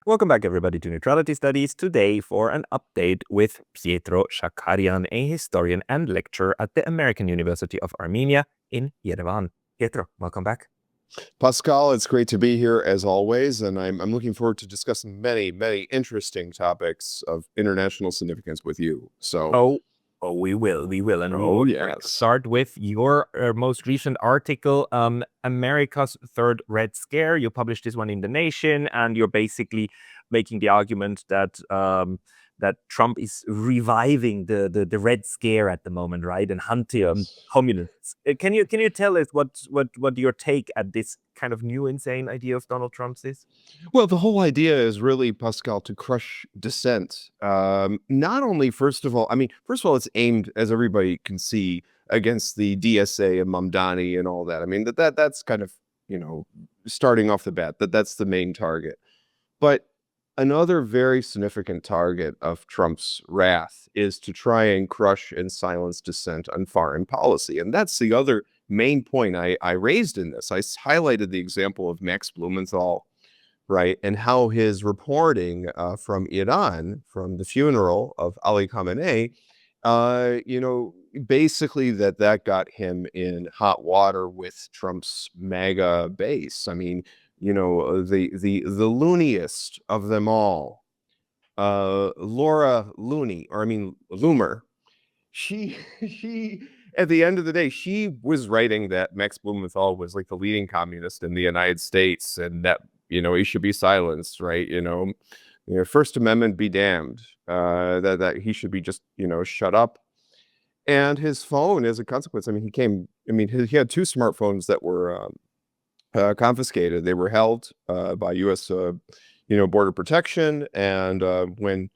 Welcome back, everybody, to Neutrality Studies. Today, for an update with Pietro Shakarian, a historian and lecturer at the American University of Armenia in Yerevan. Pietro, welcome back. Pascal, it's great to be here as always, and I'm looking forward to discussing many interesting topics of international significance with you. We will. And Oh, we're going to yes. start with your most recent article, America's Third Red Scare. You published this one in The Nation, and you're basically making the argument that that Trump is reviving the Red Scare at the moment, right? And hunting communists. Can you tell us what your take at this kind of new insane idea of Donald Trump's is? Well, the whole idea is really, Pascal, to crush dissent. Not only, first of all, it's aimed, as everybody can see, against the DSA and Mamdani and all that. I mean, that's kind of, starting off the bat, that's the main target. But another very significant target of Trump's wrath is to try and crush and silence dissent on foreign policy. And that's the other main point I raised in this. I highlighted the example of Max Blumenthal, right, and how his reporting from Iran, from the funeral of Ali Khamenei, basically that got him in hot water with Trump's MAGA base. I mean, the looniest of them all, Laura Looney, Loomer, she at the end of the day, she was writing that Max Blumenthal was like the leading communist in the United States, and that he should be silenced, right? First Amendment be damned, that he should be just shut up. And his phone, as a consequence, he had two smartphones that were confiscated. They were held by U.S. Border Protection, and when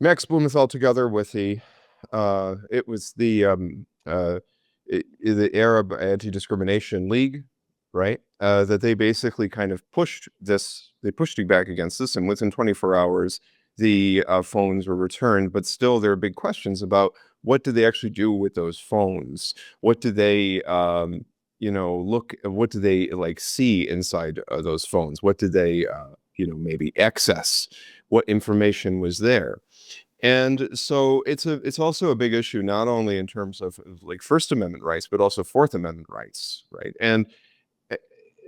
Max Blumenthal, together with the Arab Anti-Discrimination League, right, that they basically kind of pushed back against this, and within 24 hours, the phones were returned. But still, there are big questions about what did they actually do with those phones? What did they what do they see inside those phones? What did they maybe access? What information was there? And so it's also a big issue, not only in terms of like First Amendment rights, but also Fourth Amendment rights, right? And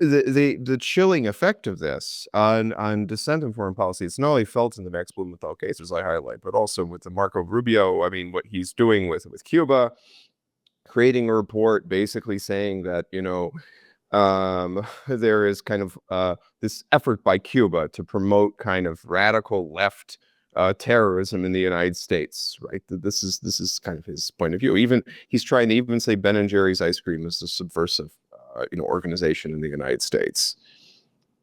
the chilling effect of this on dissent in foreign policy, it's not only felt in the Max Blumenthal case, as I highlight, but also with the Marco Rubio. I mean, what he's doing with Cuba, creating a report basically saying that there is kind of this effort by Cuba to promote kind of radical left terrorism in the United States, right? This is kind of his point of view. Even he's trying to even say Ben and Jerry's ice cream is a subversive, organization in the United States.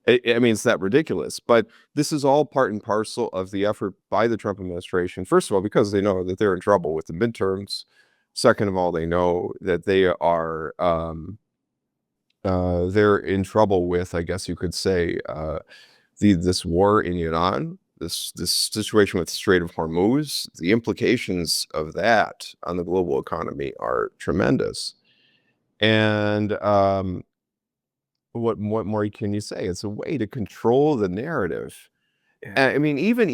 I mean, it's that ridiculous. But this is all part and parcel of the effort by the Trump administration. First of all, because they know that they're in trouble with the midterms. Second of all, they know that they are they're in trouble with, I guess you could say, this war in Iran, this situation with the Strait of Hormuz. The implications of that on the global economy are tremendous. And what more can you say? It's a way to control the narrative. Yeah. I mean, even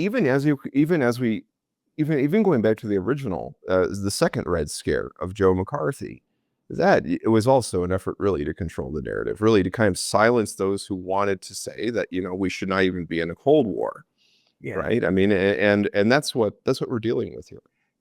going back to the original, the second Red Scare of Joe McCarthy, that it was also an effort really to control the narrative, really to kind of silence those who wanted to say that we should not even be in a Cold War, right? I mean, and that's what we're dealing with here.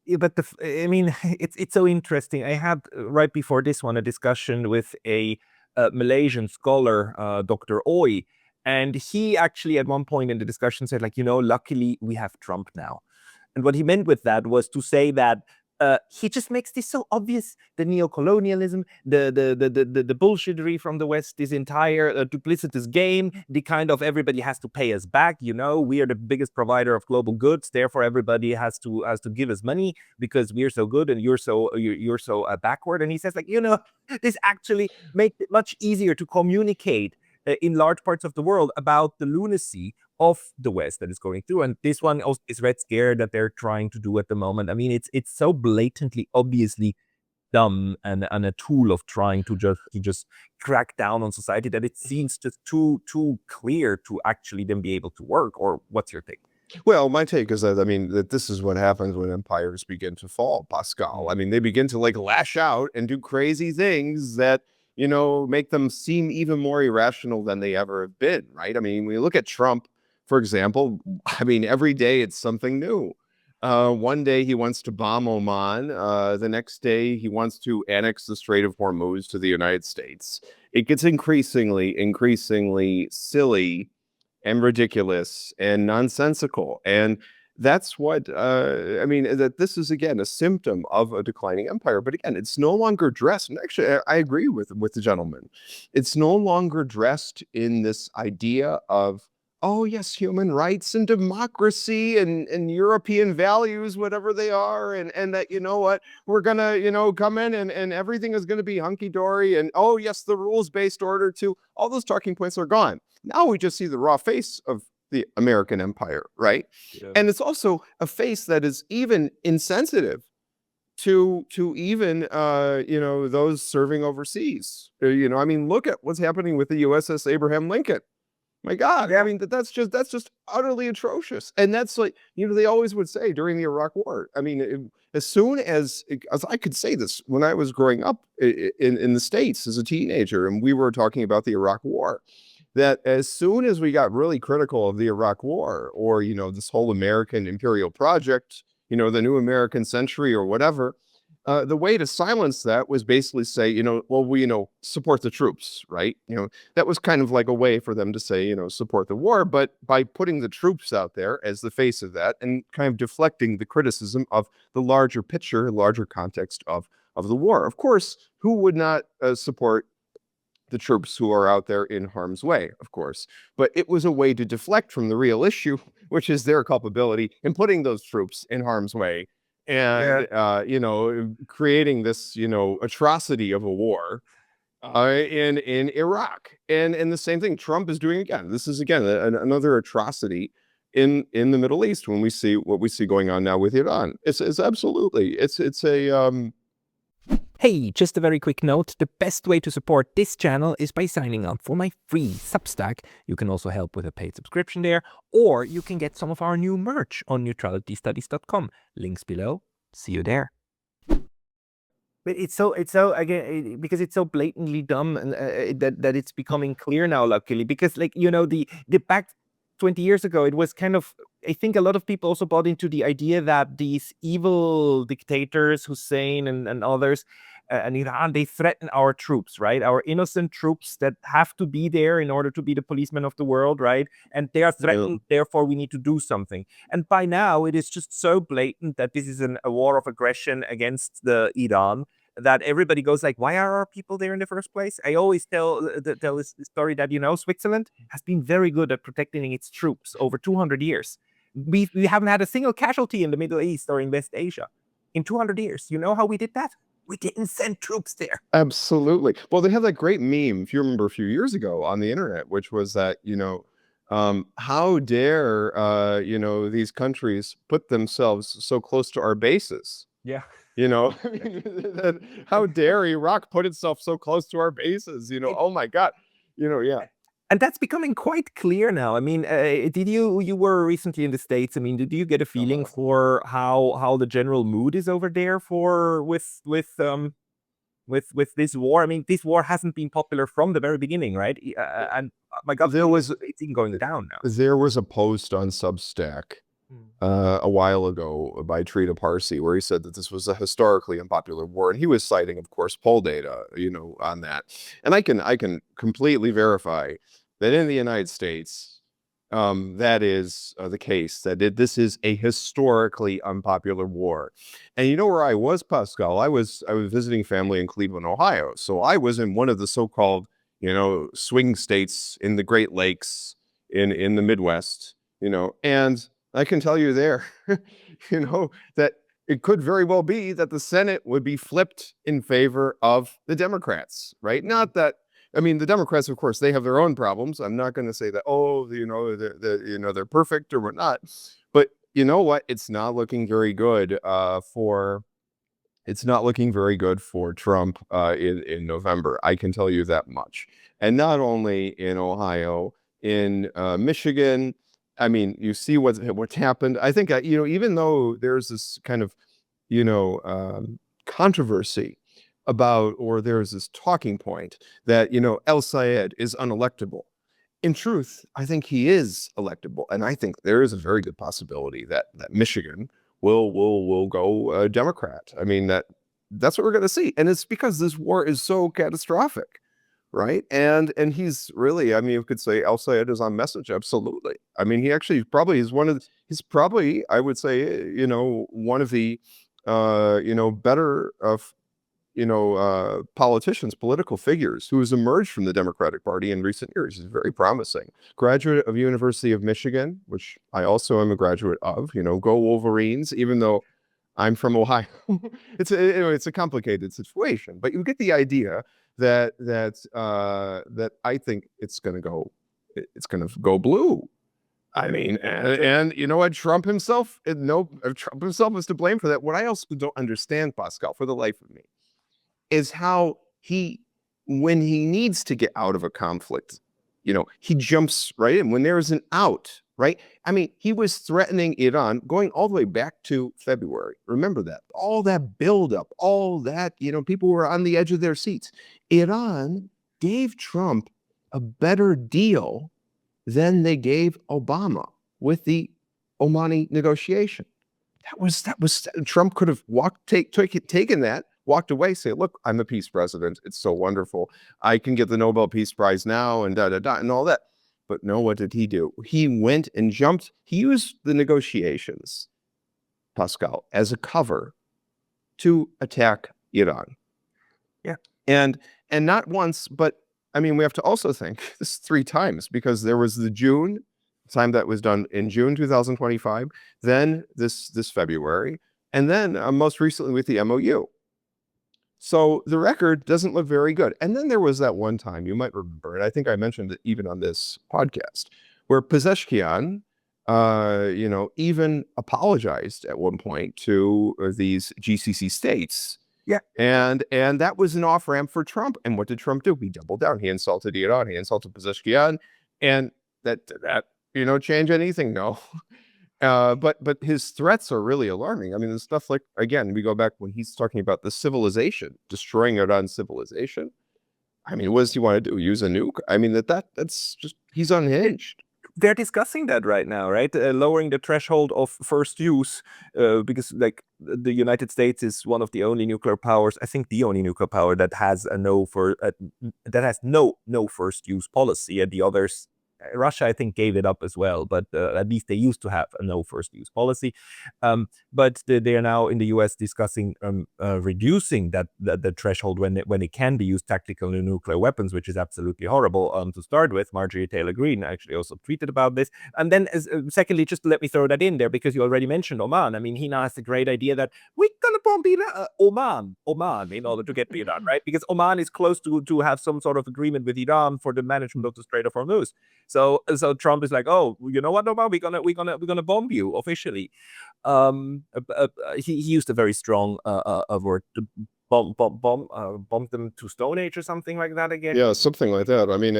Yeah, but it's so interesting. I had right before this one a discussion with a Malaysian scholar, Dr. Oi, and he actually at one point in the discussion said, luckily we have Trump now. And what he meant with that was to say that he just makes this so obvious: the neocolonialism, the bullshittery from the West, this entire duplicitous game, the kind of everybody has to pay us back. We are the biggest provider of global goods, therefore everybody has to give us money because we're so good and you're so backward. And he says, this actually makes it much easier to communicate in large parts of the world about the lunacy of the West that is going through. And this one is Red Scare that they're trying to do at the moment. I mean, it's so blatantly, obviously dumb and a tool of trying to just crack down on society, that it seems just too clear to actually then be able to work? Or what's your take? Well, my take is that, I mean, that this is what happens when empires begin to fall, Pascal. I mean, they begin to like lash out and do crazy things that, make them seem even more irrational than they ever have been, right? I mean, we look at Trump, for example. I mean, every day it's something new. One day he wants to bomb Oman. The next day he wants to annex the Strait of Hormuz to the United States. It gets increasingly silly and ridiculous and nonsensical. And that's what, I mean, that this is, again, a symptom of a declining empire. But again, it's no longer dressed. And actually, I agree with the gentleman. It's no longer dressed in this idea of, oh, yes, human rights and democracy and European values, whatever they are. And that, you know what, we're going to, come in and everything is going to be hunky dory. And, oh, yes, the rules based order too. All those talking points are gone. Now we just see the raw face of the American empire, right? Yeah. And it's also a face that is even insensitive to even those serving overseas. I mean, look at what's happening with the USS Abraham Lincoln. My God, I mean, that's just utterly atrocious. And that's like, they always would say during the Iraq War. I mean, as soon as I could say this when I was growing up in the States as a teenager, and we were talking about the Iraq War, that as soon as we got really critical of the Iraq War, or, this whole American imperial project, the new American century or whatever, the way to silence that was basically say, well, we, support the troops, right? That was kind of like a way for them to say, support the war. But by putting the troops out there as the face of that and kind of deflecting the criticism of the larger picture, larger context of the war. Of course, who would not support the troops who are out there in harm's way, of course. But it was a way to deflect from the real issue, which is their culpability in putting those troops in harm's way and, creating this, atrocity of a war in Iraq. And the same thing Trump is doing again. This is, again, another atrocity in the Middle East when we see what we see going on now with Iran. It's absolutely, it's a, Hey, just a very quick note. The best way to support this channel is by signing up for my free Substack. You can also help with a paid subscription there, or you can get some of our new merch on neutralitystudies.com. Links below. See you there. But it's so again, because it's so blatantly dumb, and that it's becoming clear now, luckily, because the back 20 years ago, it was kind of, I think a lot of people also bought into the idea that these evil dictators, Hussein and others, and Iran, they threaten our troops, right? Our innocent troops that have to be there in order to be the policemen of the world, right? And they are threatened, therefore we need to do something. And by now, it is just so blatant that this is a war of aggression against the Iran, that everybody goes like, why are our people there in the first place? I always tell this story that, Switzerland has been very good at protecting its troops over 200 years. We haven't had a single casualty in the Middle East or in West Asia in 200 years. You know how we did that? We didn't send troops there. Absolutely. Well, they have that great meme, if you remember, a few years ago on the internet, which was that, how dare, these countries put themselves so close to our bases? Yeah. How dare Iraq put itself so close to our bases? Oh my God. Yeah. And that's becoming quite clear now. I mean, you were recently in the States. I mean, did you get a feeling for how the general mood is over there with this war? I mean, this war hasn't been popular from the very beginning, right? And my God, it's even going down now. There was a post on Substack a while ago by Trita Parsi, where he said that this was a historically unpopular war, and he was citing, of course, poll data, on that. And I can completely verify that in the United States, that is the case. That this is a historically unpopular war. And you know where I was, Pascal? I was visiting family in Cleveland, Ohio. So I was in one of the so-called, swing states in the Great Lakes in the Midwest, and I can tell you there, that it could very well be that the Senate would be flipped in favor of the Democrats, right? Not that, I mean, the Democrats, of course, they have their own problems. I'm not going to say that, they're perfect or whatnot. But you know what? It's not looking very good for It's not looking very good for Trump in November. I can tell you that much. And not only in Ohio, in Michigan. I mean, you see what's happened. I think even though there's this kind of controversy about, or there's this talking point that El Sayed is unelectable. In truth, I think he is electable, and I think there is a very good possibility that Michigan will go Democrat. I mean, that's what we're going to see, and it's because this war is so catastrophic, right? And he's really, I mean, you could say El Sayed is on message, absolutely. I mean, he actually probably is he's probably, I would say, one of the better of politicians, political figures who has emerged from the Democratic Party in recent years. Is very promising. Graduate of University of Michigan, which I also am a graduate of. Go Wolverines, even though I'm from Ohio. It's a complicated situation, but you get the idea that I think it's going to go blue. I mean, and you know what? Trump himself is to blame for that. What I also don't understand, Pascal, for the life of me, is how when he needs to get out of a conflict, he jumps right in when there is an out, right? I mean, he was threatening Iran going all the way back to February. Remember that. All that buildup, all that, people were on the edge of their seats. Iran gave Trump a better deal than they gave Obama with the Omani negotiation. That was Trump could have taken that, walked away, say, look, I'm a peace president. It's so wonderful. I can get the Nobel Peace Prize now and and all that. But no, what did he do? He went and jumped. He used the negotiations, Pascal, as a cover to attack Iran. Yeah. And not once, but I mean, we have to also think this 3 times, because there was the June time that was done in June 2025, then this February, and then most recently with the MOU. So the record doesn't look very good. And then there was that one time, you might remember, and I think I mentioned it even on this podcast, where Pezeshkian, even apologized at one point to these GCC states. Yeah. And that was an off-ramp for Trump. And what did Trump do? He doubled down. He insulted Iran. He insulted Pezeshkian. And that change anything? No. But his threats are really alarming. I mean, the stuff like, again, we go back when he's talking about the civilization, destroying Iran's civilization. I mean, what does he want to do? Use a nuke? I mean, that's just, he's unhinged. They're discussing that right now, right? Lowering the threshold of first use, because like the United States is one of the only nuclear powers, I think the only nuclear power that has that has no first use policy, and the others, Russia, I think, gave it up as well, but at least they used to have a no first use policy. But they are now in the US discussing reducing the threshold when it can be used tactical nuclear weapons, which is absolutely horrible to start with. Marjorie Taylor Greene actually also tweeted about this. And then secondly, just let me throw that in there because you already mentioned Oman. I mean, he now has the great idea that we're going to bomb Oman in order to get to Iran, right? Because Oman is close to have some sort of agreement with Iran for the management of the Strait of Hormuz. So Trump is like, oh, you know what, Obama, we're gonna bomb you officially. He used a very strong word, to bomb them to Stone Age or something like that again. Yeah, something like that. I mean,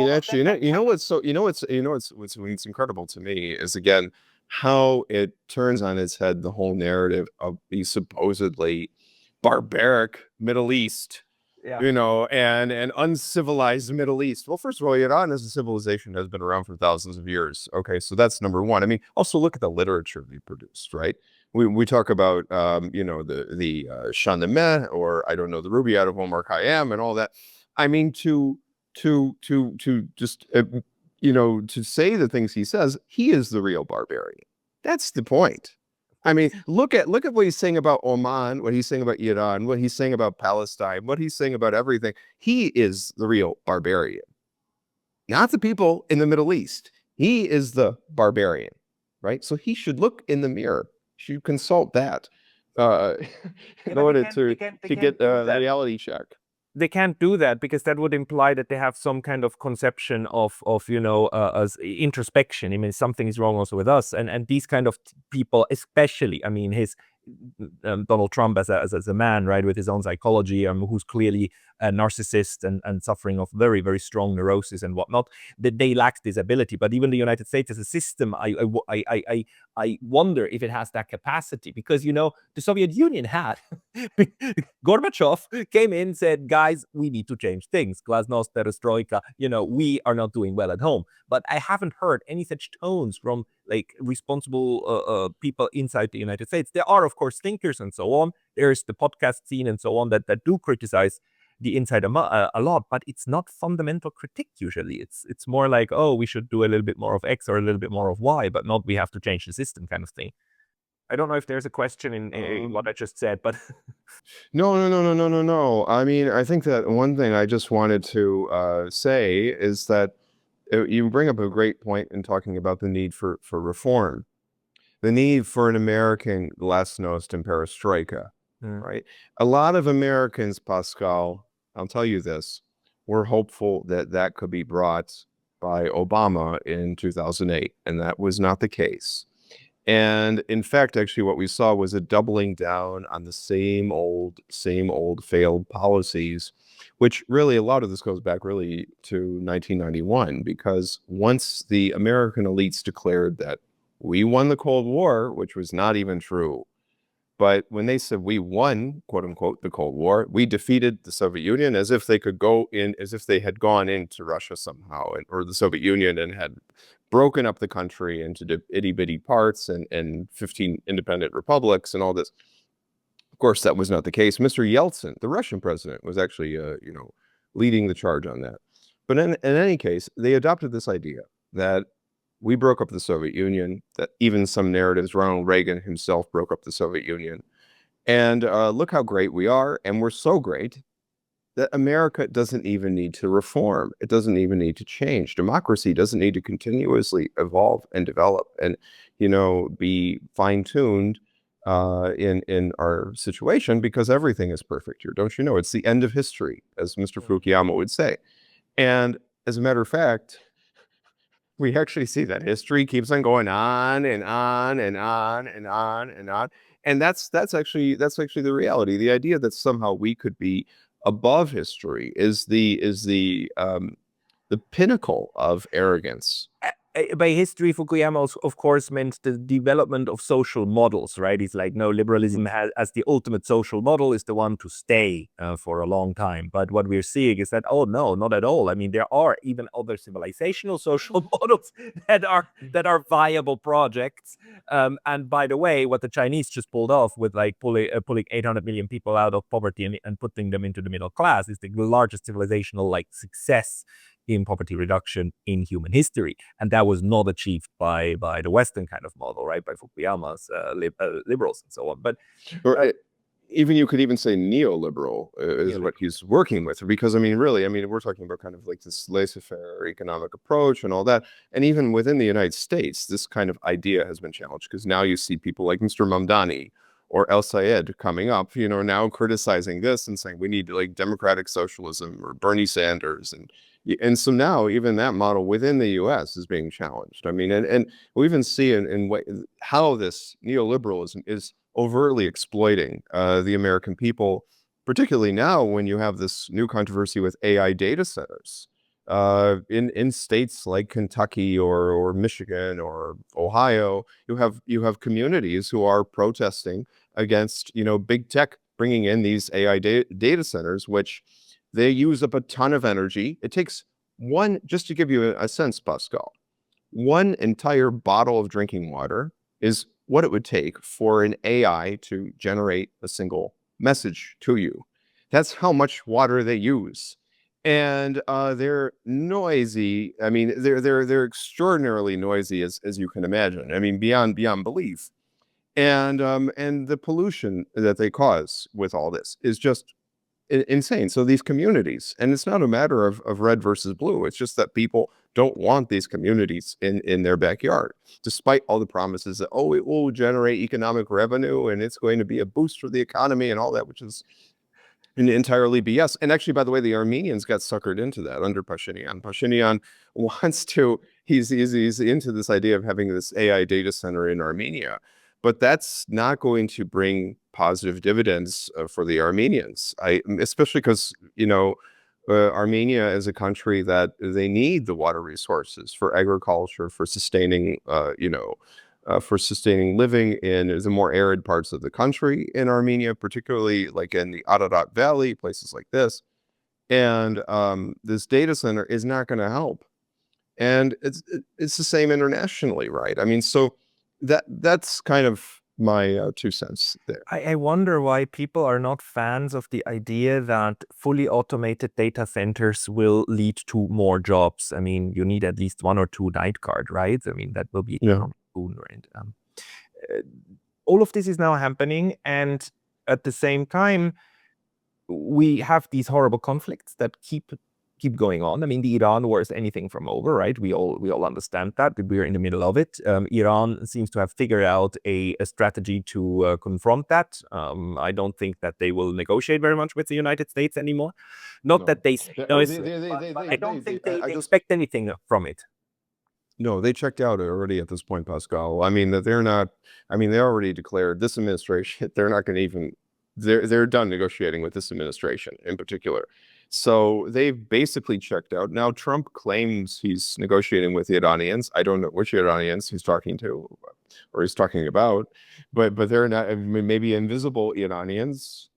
actually, what's incredible to me is, again, how it turns on its head the whole narrative of the supposedly barbaric Middle East. Yeah. And an uncivilized Middle East. Well, first of all, Iran as a civilization has been around for thousands of years. Okay, so that's number one. I mean, also look at the literature they produced, right? We talk about, the Shahnameh, or I don't know, the Rubaiyat of Omar Khayyam and all that. I mean, to just, to say the things he says, he is the real barbarian. That's the point. I mean, look at what he's saying about Oman, what he's saying about Iran, what he's saying about Palestine, what he's saying about everything. He is the real barbarian, not the people in the Middle East. He is the barbarian, right? So he should look in the mirror. Should consult that in order to get the reality check. They can't do that because that would imply that they have some kind of conception of as introspection. I mean, something is wrong also with us, and these kind of people, especially, I mean, his Donald Trump as a man, right, with his own psychology, who's clearly a narcissist and suffering of very, very strong neurosis and whatnot, that they lack this ability. But even the United States as a system, I wonder if it has that capacity, because, you know, the Soviet Union had. Gorbachev came in, said, guys, we need to change things. Glasnost, perestroika, you know, we are not doing well at home. But I haven't heard any such tones from like responsible people inside the United States. There are, of course, thinkers and so on. There's the podcast scene and so on that do criticize the inside a lot, but it's not fundamental critique usually. It's more like, oh, we should do a little bit more of X or a little bit more of Y, but not we have to change the system kind of thing. I don't know if there's a question in what I just said, but No. I mean, I think that one thing I just wanted to say is that you bring up a great point in talking about the need for reform, the need for an American glasnost and perestroika, right? A lot of Americans, Pascal, I'll tell you this, were hopeful that that could be brought by Obama in 2008, and that was not the case. And in fact, actually, what we saw was a doubling down on the same old failed policies, which really, a lot of this goes back really to 1991, because once the American elites declared that we won the Cold War, which was not even true, but when they said we won, quote unquote, the Cold War, we defeated the Soviet Union as if they could go in, as if they had gone into Russia somehow, or the Soviet Union, and had broken up the country into itty bitty parts and 15 independent republics and all this. Of course, that was not the case. Mr. Yeltsin, the Russian president, was actually, leading the charge on that. But in any case, they adopted this idea that we broke up the Soviet Union, that even some narratives, Ronald Reagan himself broke up the Soviet Union. And look how great we are. And we're so great that America doesn't even need to reform. It doesn't even need to change. Democracy doesn't need to continuously evolve and develop and, be fine-tuned in our situation, because everything is perfect here. Don't you know? It's the end of history, as Mr. Fukuyama would say. And as a matter of fact, we actually see that history keeps on going on and on and on and on and on. And that's actually the reality. The idea that somehow we could be above history is the pinnacle of arrogance. By history, Fukuyama, of course, meant the development of social models, right? He's like, no, liberalism has, as the ultimate social model, is the one to stay for a long time. But what we're seeing is that, oh, no, not at all. I mean, there are even other civilizational social models that are viable projects. And by the way, what the Chinese just pulled off with like pulling 800 million people out of poverty and putting them into the middle class is the largest civilizational like success in poverty reduction in human history. And that was not achieved by the Western kind of model, right? By Fukuyama's liberals and so on. But even you could even say neoliberal is what he's working with, because I mean, really, I mean, we're talking about kind of like this laissez-faire economic approach and all that. And even within the United States, this kind of idea has been challenged, because now you see people like Mr. Mamdani or El Sayed coming up, now criticizing this and saying we need like democratic socialism, or Bernie Sanders. And so now even that model within the U.S. is being challenged. I mean, and we even see in how this neoliberalism is overtly exploiting the American people, particularly now when you have this new controversy with AI data centers in states like Kentucky or Michigan or Ohio. You have communities who are protesting against big tech bringing in these AI data centers, which they use up a ton of energy. It takes just to give you a sense, Pascal, one entire bottle of drinking water is what it would take for an AI to generate a single message to you. That's how much water they use. And they're noisy. I mean, they're extraordinarily noisy, as you can imagine. I mean, beyond belief. And the pollution that they cause with all this is just insane. So these communities, and it's not a matter of red versus blue. It's just that people don't want these communities in their backyard, despite all the promises that, oh, it will generate economic revenue and it's going to be a boost for the economy and all that, which is entirely BS. And actually, by the way, the Armenians got suckered into that under Pashinyan. Pashinyan wants to, he's into this idea of having this AI data center in Armenia. but that's not going to bring positive dividends for the Armenians. Especially because, Armenia is a country that they need the water resources for agriculture, for sustaining, for sustaining living in the more arid parts of the country in Armenia, particularly like in the Ararat Valley, places like this. And this data center is not going to help. And it's the same internationally, right? I mean, so that's kind of my 2 cents there. I wonder why people are not fans of the idea that fully automated data centers will lead to more jobs. I mean, you need at least 1 or 2 night guard, right? I mean, that will be Yeah. boon, right? All of this is now happening, and at the same time, we have these horrible conflicts that keep going on. I mean, the Iran war is anything from over, right? We all understand that. We're in the middle of it. Iran seems to have figured out a strategy to confront that. I don't think that they will negotiate very much with the United States anymore. Not that they I don't think they expect anything from it. No, they checked out already at this point, Pascal. I mean, that they're not, I mean, they already declared this administration, they're not going to even, they're done negotiating with this administration in particular. So they've basically checked out. Now, Trump claims he's negotiating with the Iranians. I don't know which Iranians he's talking to or he's talking about, but they're not, I mean, maybe invisible Iranians.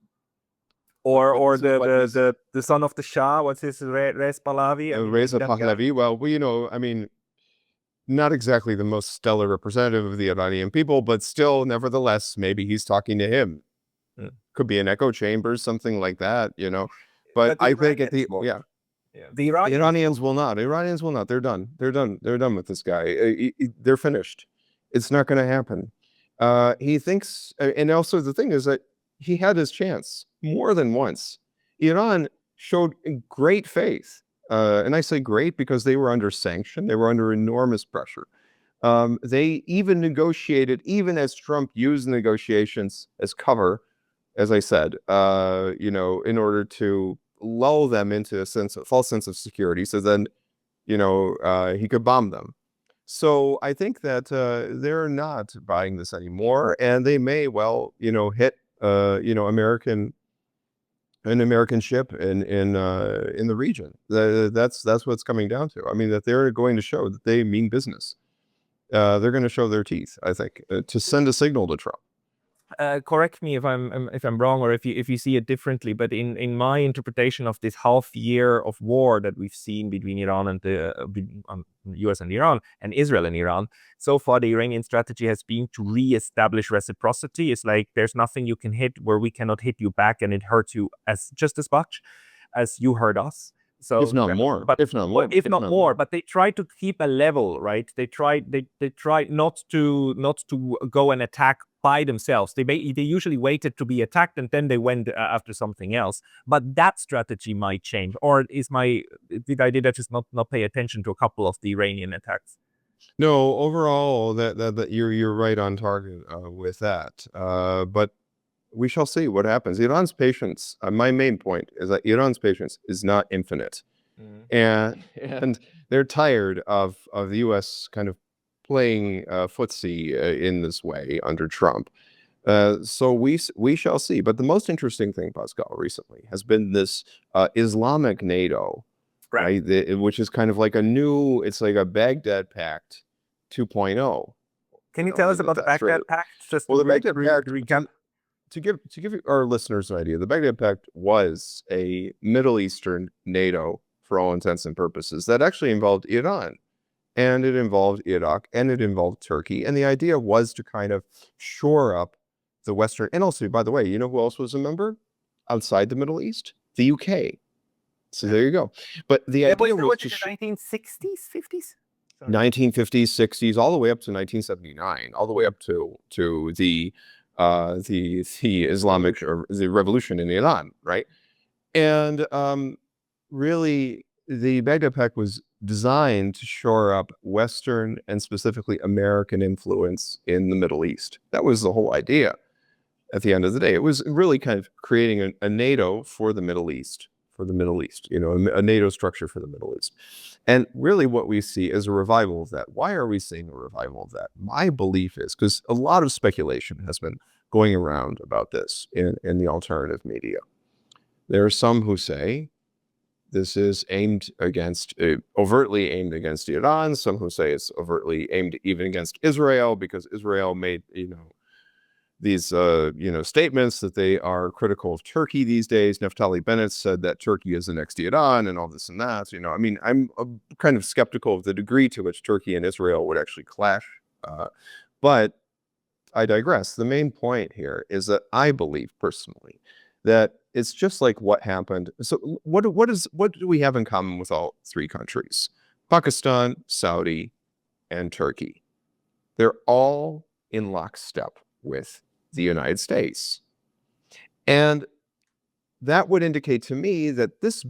Or the son of the Shah, what's his, Reza Pahlavi? Reza Pahlavi, well, I mean, not exactly the most stellar representative of the Iranian people, but still, nevertheless, maybe he's talking to him. Could be an echo chamber, something like that, But I think the Iranians will not. Iranians will not. They're done. They're done. They're done with this guy. They're finished. It's not going to happen. He thinks, and also the thing is that he had his chance more than once. Iran showed great faith. And I say great because they were under sanction. They were under enormous pressure. They even negotiated, even as Trump used negotiations as cover, as I said, in order to lull them into a false sense of security. So then, he could bomb them. So I think that they're not buying this anymore, and they may well, hit, an American ship in the region. That's what's coming down to. I mean, that they're going to show that they mean business. They're going to show their teeth, I think, to send a signal to Trump. Correct me if I'm wrong, or if you see it differently, but in my interpretation of this half year of war that we've seen between Iran and the US and Iran, and Israel and Iran, so far the Iranian strategy has been to re-establish reciprocity. It's like there's nothing you can hit where we cannot hit you back, and it hurts you just as much as you hurt us. So if not more, but they try to keep a level, right? They try not to go and attack by themselves. They usually waited to be attacked and then they went after something else. But that strategy might change. Or did I just not pay attention to a couple of the Iranian attacks? No, overall, that you're right on target with that. But we shall see what happens. Iran's patience, my main point is that Iran's patience is not infinite. And they're tired of the U.S. kind of playing footsie in this way under Trump. So we shall see. But the most interesting thing, Pascal, recently has been this Islamic NATO, right? Which is kind of like it's like a Baghdad Pact 2.0. Can you tell us about the Baghdad Pact? The Baghdad Pact, to give our listeners an idea, the Baghdad Pact was a Middle Eastern NATO, for all intents and purposes, that actually involved Iran, and it involved Iraq, and it involved Turkey. And the idea was to kind of shore up the Western, and also, by the way, you know who else was a member outside the Middle East? The UK. So there you go. But the idea was to 1960s, 50s? 1950s, 60s, all the way up to 1979, all the way up to the Islamic, or the revolution in Iran, right? And really, the Baghdad Pact was designed to shore up Western and specifically American influence in the Middle East. That was the whole idea. At the end of the day, it was really kind of creating a NATO for the Middle East, for the Middle East, a NATO structure for the Middle East. And really what we see is a revival of that. Why are we seeing a revival of that? My belief is because a lot of speculation has been going around about this in the alternative media. There are some who say this is overtly aimed against Iran. Some who say it's overtly aimed even against Israel because Israel made, these, statements that they are critical of Turkey these days. Naftali Bennett said that Turkey is the next Iran and all this and that. I'm kind of skeptical of the degree to which Turkey and Israel would actually clash. But I digress. The main point here is that I believe personally that it's just like what happened. So what do we have in common with all three countries? Pakistan, Saudi, and Turkey. They're all in lockstep with the United States. And that would indicate to me that this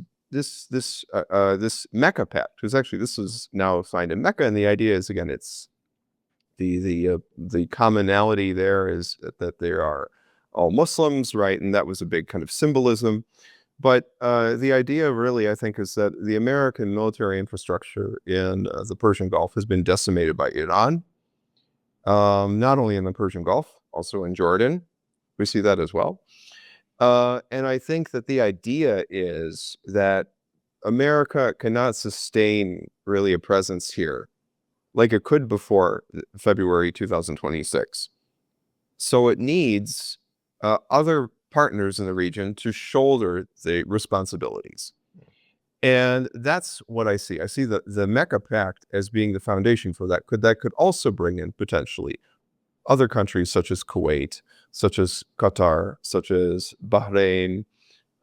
Mecca Pact, because actually this is now signed in Mecca, and the idea is, again, it's the commonality there is that they are all Muslims, right? And that was a big kind of symbolism. But the idea really, I think, is that the American military infrastructure in the Persian Gulf has been decimated by Iran, not only in the Persian Gulf, also in Jordan. We see that as well. And I think that the idea is that America cannot sustain really a presence here like it could before February 2026. So it needs other partners in the region to shoulder the responsibilities. And that's what I see. I see the Mecca Pact as being the foundation for that. That could also bring in potentially other countries such as Kuwait, such as Qatar, such as Bahrain,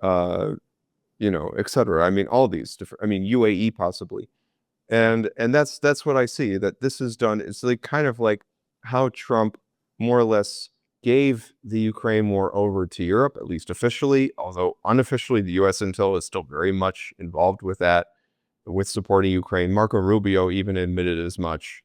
et cetera. I mean, all these different, UAE possibly. And that's what I see, that this is done. It's like kind of like how Trump more or less gave the Ukraine war over to Europe, at least officially, although unofficially the US intel is still very much involved with that, with supporting Ukraine. Marco Rubio even admitted as much,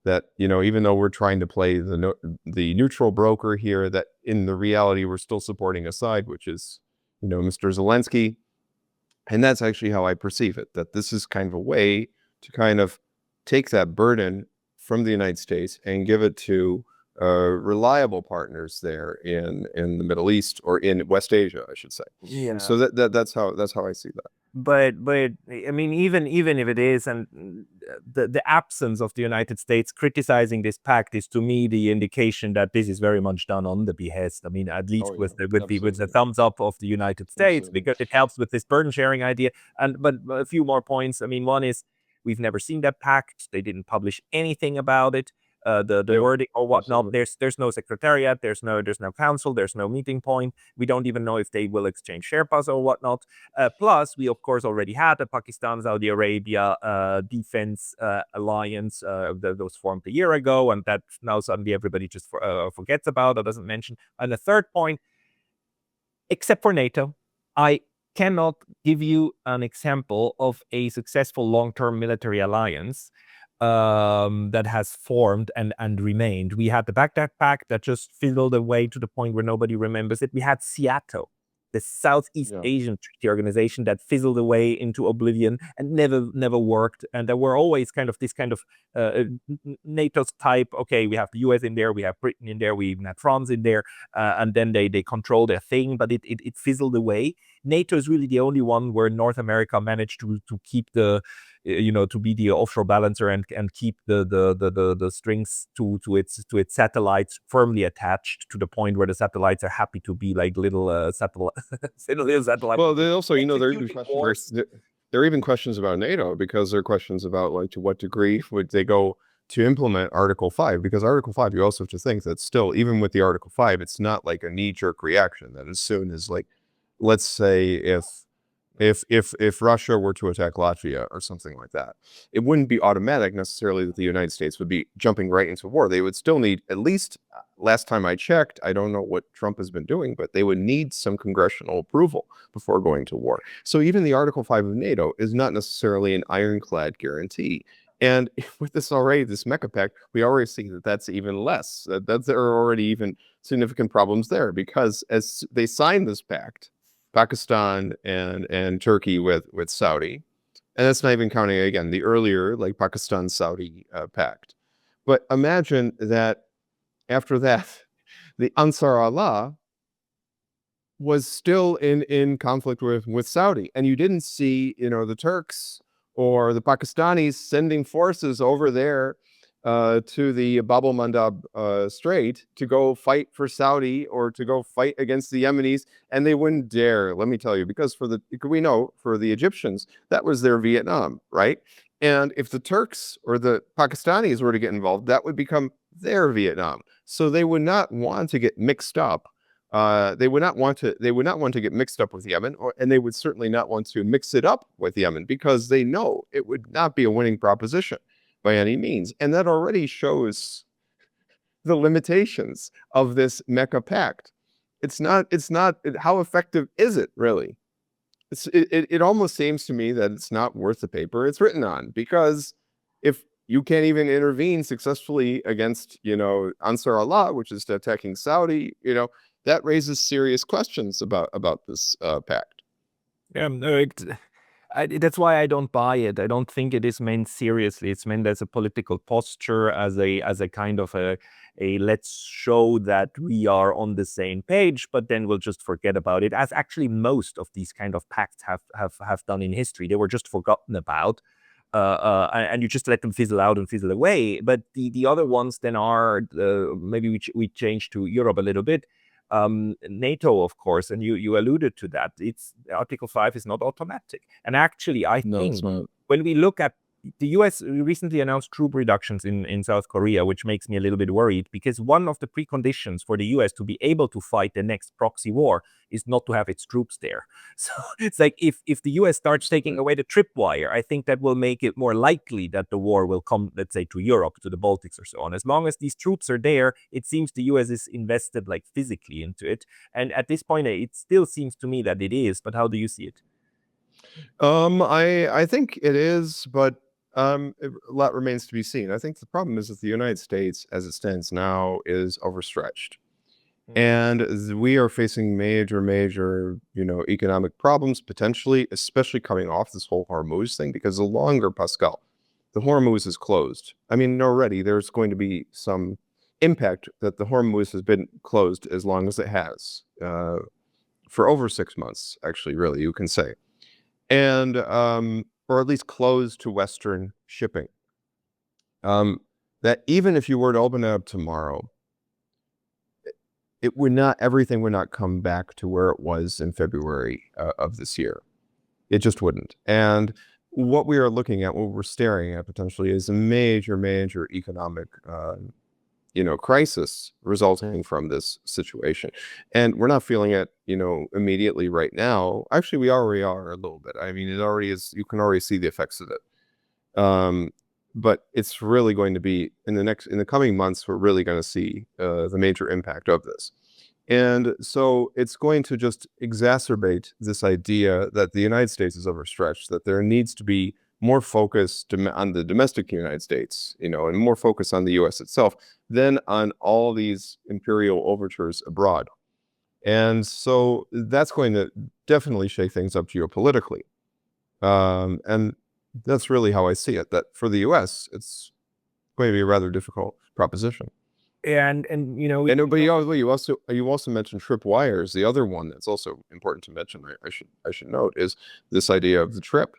that, even though we're trying to play the neutral broker here, that in the reality we're still supporting a side, which is, Mr. Zelensky. And that's actually how I perceive it, that this is kind of a way to kind of take that burden from the United States and give it to reliable partners there in the Middle East, or in West Asia, I should say. Yeah. And so that's how I see that. But I mean, even if it is, and the absence of the United States criticizing this pact is to me the indication that this is very much done on the behest. I mean, at least with the thumbs up of the United States, because it helps with this burden sharing idea. But a few more points. I mean, one is, we've never seen that pact. They didn't publish anything about it. The wording or whatnot. There's no secretariat, there's no council, there's no meeting point. We don't even know if they will exchange Sherpas or whatnot. Plus, we of course already had the Pakistan-Saudi Arabia defense alliance that was formed a year ago, and that now suddenly everybody just forgets about or doesn't mention. And the third point, except for NATO, I cannot give you an example of a successful long-term military alliance that has formed and remained. We had the Baghdad Pact that just fizzled away to the point where nobody remembers it. We had SEATO, the Southeast Asian Treaty Organization, that fizzled away into oblivion and never worked. And there were always kind of this kind of NATO's type. Okay, we have the US in there, we have Britain in there, we even had France in there, and then they control their thing, but it fizzled away. NATO is really the only one where North America managed to keep the to be the offshore balancer and keep the strings to its satellites firmly attached, to the point where the satellites are happy to be like little satellites. Well, they also, there are even questions about NATO, because there are questions about, like, to what degree would they go to implement Article 5, because Article 5, you also have to think that still, even with the Article 5, it's not like a knee-jerk reaction, that as soon as, like, let's say if Russia were to attack Latvia or something like that, it wouldn't be automatic necessarily that the United States would be jumping right into war. They would still need, at least last time I checked, I don't know what Trump has been doing, but they would need some congressional approval before going to war. So even the Article 5 of NATO is not necessarily an ironclad guarantee. And with this Mecca Pact, we already see that that's even less. There are already even significant problems there, because as they signed this pact, Pakistan and Turkey with Saudi. And that's not even counting, again, the earlier, like Pakistan-Saudi pact. But imagine that after that, the Ansar Allah was still in conflict with Saudi. And you didn't see, the Turks or the Pakistanis sending forces over there to the Bab el-Mandab Strait to go fight for Saudi or to go fight against the Yemenis. And they wouldn't dare, let me tell you, because we know for the Egyptians, that was their Vietnam, right? And if the Turks or the Pakistanis were to get involved, that would become their Vietnam. So they would not want to get mixed up. They would not want to get mixed up with Yemen, and they would certainly not want to mix it up with Yemen because they know it would not be a winning proposition by any means. And that already shows the limitations of this Mecca Pact. How effective is it really? It almost seems to me that it's not worth the paper it's written on, because if you can't even intervene successfully against, Ansar Allah, which is attacking Saudi, that raises serious questions about this pact. Yeah, no, that's why I don't buy it. I don't think it is meant seriously. It's meant as a political posture, as a kind of a let's show that we are on the same page, but then we'll just forget about it. As actually most of these kind of pacts have done in history, they were just forgotten about. And you just let them fizzle out and fizzle away. But the other ones then are maybe we change to Europe a little bit. NATO, of course, and you alluded to that. It's Article 5 is not automatic. And actually, I think when we look at the US recently announced troop reductions in South Korea, which makes me a little bit worried, because one of the preconditions for the US to be able to fight the next proxy war is not to have its troops there. So it's like if the US starts taking away the tripwire, I think that will make it more likely that the war will come, let's say, to Europe, to the Baltics or so on. As long as these troops are there, it seems the US is invested like physically into it. And at this point, it still seems to me that it is. But how do you see it? I think it is, but a lot remains to be seen. I think the problem is that the United States, as it stands now, is overstretched. And we are facing major, economic problems, potentially, especially coming off this whole Hormuz thing, because the longer, Pascal, the Hormuz is closed. I mean, already there's going to be some impact that the Hormuz has been closed as long as it has, for over 6 months, actually, really, you can say. And, or at least closed to Western shipping. That even if you were to open it up tomorrow, everything would not come back to where it was in February of this year. It just wouldn't. And what we are looking at, what we're staring at potentially, is a major economic, crisis resulting from this situation. And we're not feeling it, immediately right now. Actually, we already are a little bit. I mean, it already is. You can already see the effects of it. But it's really going to be in the coming months, we're really going to see the major impact of this. And so it's going to just exacerbate this idea that the United States is overstretched, that there needs to be more focus on the domestic United States, and more focus on the US itself than on all these imperial overtures abroad. And so that's going to definitely shake things up geopolitically. And that's really how I see it, that for the US, it's going to be a rather difficult proposition. And but you also mentioned tripwires. The other one that's also important to mention, I should note, is this idea of the trip,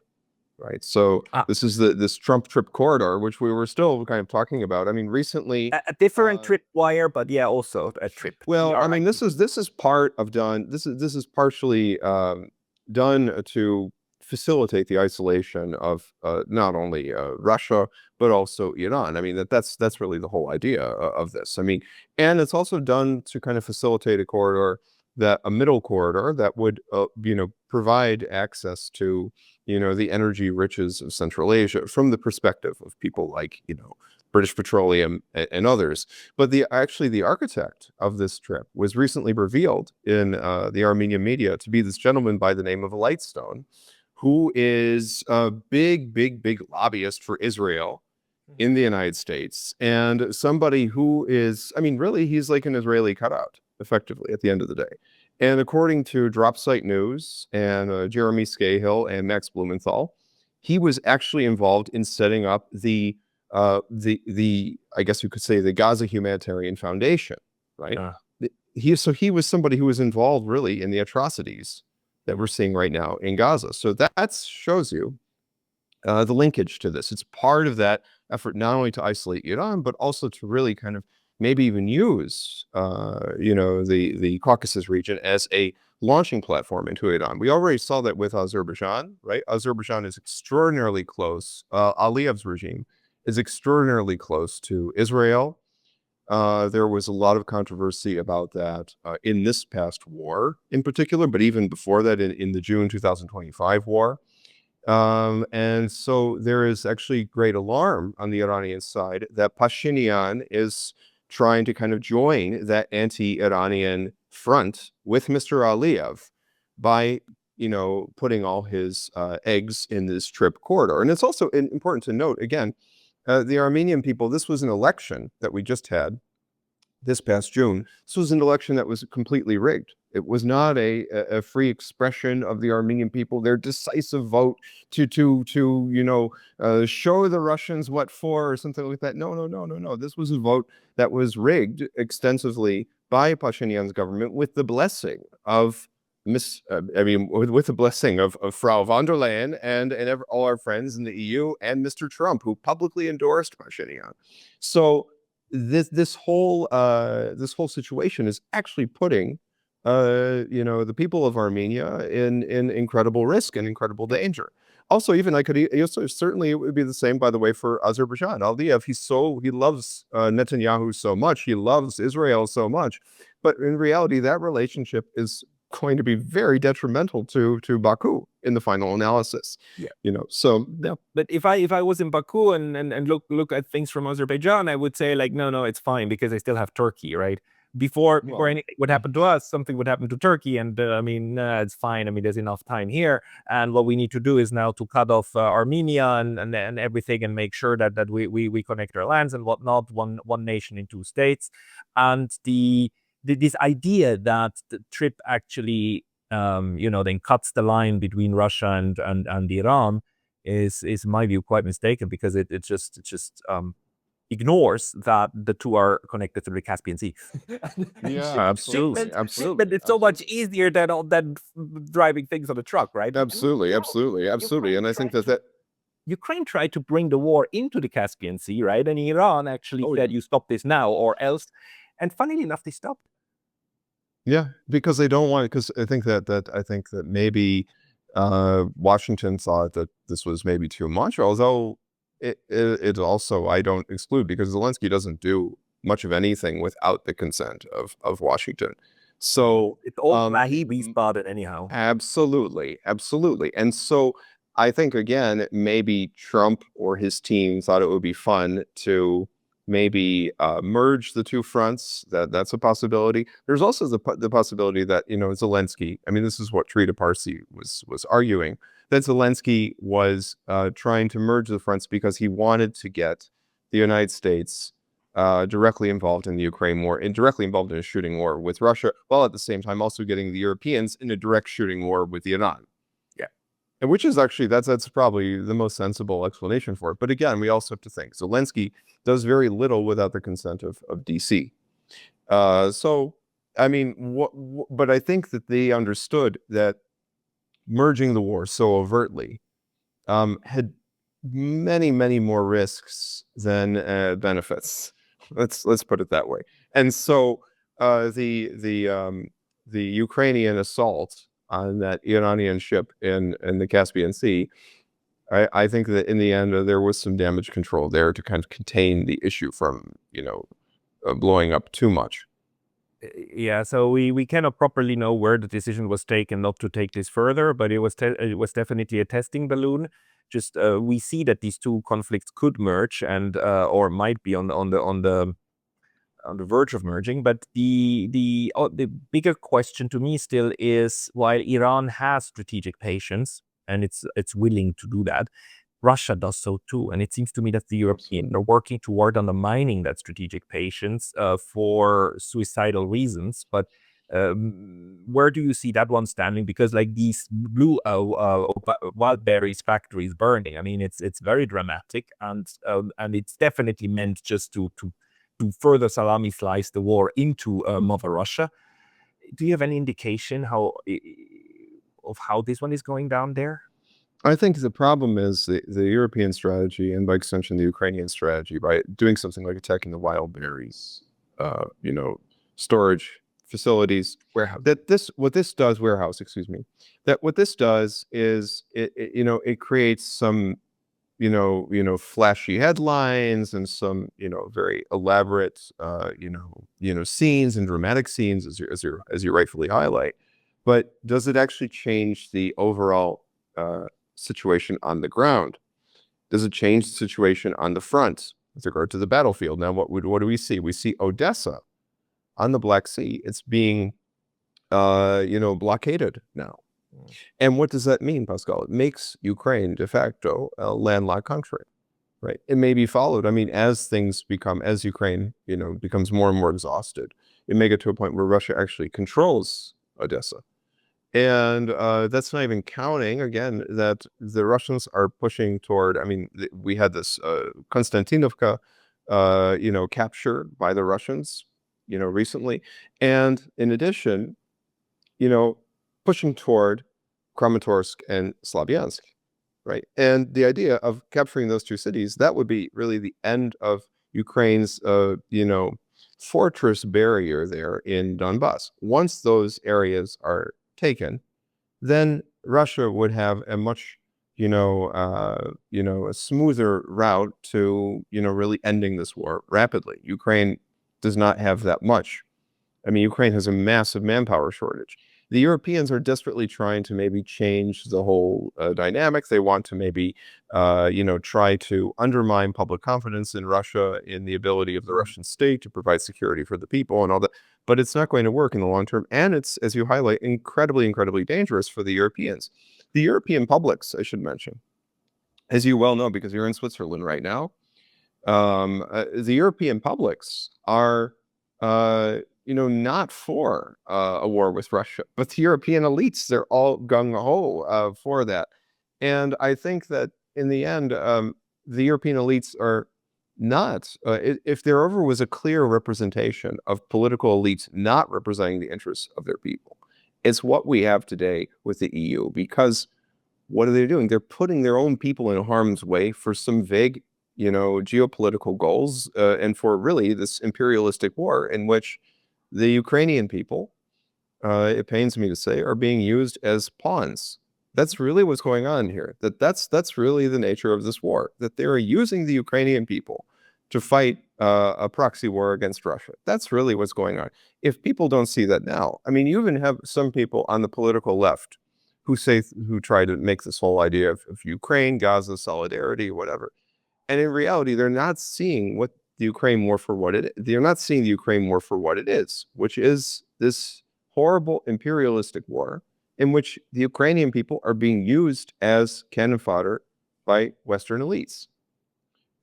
right? So this is this Trump trip corridor, which we were still kind of talking about. I mean, recently a different tripwire, but yeah, also a trip. Well, I mean, this is part of this is partially done to facilitate the isolation of not only Russia but also Iran. I mean, that's really the whole idea of this. I mean, and it's also done to kind of facilitate a middle corridor that would provide access to the energy riches of Central Asia from the perspective of people like British Petroleum and others. But the architect of this trip was recently revealed in the Armenian media to be this gentleman by the name of Lightstone, who is a big lobbyist for Israel in the United States, and somebody who is, I mean, really, he's like an Israeli cutout, effectively, at the end of the day. And according to Dropsite News and Jeremy Scahill and Max Blumenthal, he was actually involved in setting up the I guess you could say the Gaza Humanitarian Foundation, right? He was somebody who was involved really in the atrocities that we're seeing right now in Gaza. So that shows you the linkage to this. It's part of that effort not only to isolate Iran, but also to really kind of maybe even use, the Caucasus region as a launching platform into Iran. We already saw that with Azerbaijan, right? Azerbaijan is extraordinarily close. Aliyev's regime is extraordinarily close to Israel. There was a lot of controversy about that in this past war in particular, but even before that in the June 2025 war. And so there is actually great alarm on the Iranian side that Pashinyan is trying to kind of join that anti-Iranian front with Mr. Aliyev by, putting all his eggs in this trip corridor. And it's also important to note, again, the Armenian people, this was an election that we just had this past June. This was an election that was completely rigged. It was not a free expression of the Armenian people, their decisive vote to show the Russians what for or something like that. No. This was a vote that was rigged extensively by Pashinyan's government with the blessing of with the blessing of Frau von der Leyen and all our friends in the EU and Mr. Trump, who publicly endorsed Pashinyan. So this whole situation is actually putting the people of Armenia in incredible risk and incredible danger. Also, certainly it would be the same, by the way, for Azerbaijan. Aliyev, he loves Netanyahu so much, he loves Israel so much, but in reality, that relationship is going to be very detrimental to Baku in the final analysis. So yeah. But if I was in Baku and look at things from Azerbaijan, I would say like, no, it's fine because I still have Turkey, right? Before anything would happen to us, something would happen to Turkey, and it's fine. There's enough time here, and what we need to do is now to cut off Armenia and everything, and make sure that we connect our lands and whatnot, one nation in two states, and this idea that the trip actually then cuts the line between Russia and Iran is in my view quite mistaken, because it just ignores that the two are connected through the Caspian Sea. Yeah, absolutely. But it's so much easier than driving things on a truck, right? Absolutely. And I think that Ukraine tried to bring the war into the Caspian Sea, right? And Iran actually said, you stop this now or else. And funnily enough, they stopped. Yeah, because they don't want it. Because I think that maybe Washington thought that this was maybe too much, although it also, I don't exclude, because Zelensky doesn't do much of anything without the consent of Washington. So it's all we spotted anyhow. Absolutely. And so I think, again, maybe Trump or his team thought it would be fun to maybe merge the two fronts. That's a possibility. There's also the possibility that Zelensky, this is what Trita Parsi was arguing, that Zelensky was trying to merge the fronts because he wanted to get the United States directly involved in the Ukraine war and directly involved in a shooting war with Russia, while at the same time also getting the Europeans in a direct shooting war with Iran. And which is actually, that's probably the most sensible explanation for it. But again, we also have to think Zelensky does very little without the consent of DC. But I think that they understood that merging the war so overtly had many more risks than benefits. Let's put it that way. And so the Ukrainian assault on that Iranian ship in the Caspian Sea, I think that in the end there was some damage control there to kind of contain the issue from blowing up too much. Yeah, so we cannot properly know where the decision was taken not to take this further, but it was definitely a testing balloon. Just we see that these two conflicts could merge and or might be on the verge of merging. But the bigger question to me still is, while Iran has strategic patience and it's willing to do that, Russia does so too. And it seems to me that the Europeans are working toward undermining that strategic patience for suicidal reasons. But Where do you see that one standing? Because like these blue wild berries factories burning, I mean, it's very dramatic, and it's definitely meant just to further salami slice the war into Mother Russia. Do you have any indication of how this one is going down there? I think the problem is the European strategy, and by extension the Ukrainian strategy, by doing something like attacking the wild berries, storage facilities, Warehouse. what this does is it creates some flashy headlines and some very elaborate scenes and dramatic scenes, as you rightfully highlight. But does it actually change the overall situation on the ground? Does it change the situation on the front with regard to the battlefield? Now, what do we see? We see Odessa on the Black Sea. It's being blockaded now. And what does that mean, Pascal? It makes Ukraine de facto a landlocked country, right? It may be followed. I mean, as Ukraine, becomes more and more exhausted, it may get to a point where Russia actually controls Odessa. And that's not even counting, again, that the Russians are pushing toward, I mean, we had this Konstantinovka, captured by the Russians, recently. And in addition, pushing toward Kramatorsk and Slavyansk, right? And the idea of capturing those two cities, that would be really the end of Ukraine's, fortress barrier there in Donbass. Once those areas are taken, then Russia would have a much, a smoother route to, really ending this war rapidly. Ukraine does not have that much. I mean, Ukraine has a massive manpower shortage. The Europeans are desperately trying to maybe change the whole dynamic. They want to maybe, try to undermine public confidence in Russia, in the ability of the Russian state to provide security for the people and all that. But it's not going to work in the long term. And it's, as you highlight, incredibly, incredibly dangerous for the Europeans. The European publics, I should mention, as you well know, because you're in Switzerland right now, the European publics are, not for a war with Russia, but the European elites, they're all gung-ho for that. And I think that in the end, the European elites are not, if there ever was a clear representation of political elites not representing the interests of their people, it's what we have today with the EU. Because what are they doing? They're putting their own people in harm's way for some vague, geopolitical goals, and for really this imperialistic war in which the Ukrainian people, it pains me to say, are being used as pawns. That's really what's going on here. That's really the nature of this war, that they are using the Ukrainian people to fight a proxy war against Russia. That's really what's going on. If people don't see that now, I mean, you even have some people on the political left who try to make this whole idea of Ukraine, Gaza, solidarity, whatever. And in reality, they're not seeing what the Ukraine war for what it is. They're not seeing the Ukraine war for what it is, which is this horrible imperialistic war in which the Ukrainian people are being used as cannon fodder by Western elites.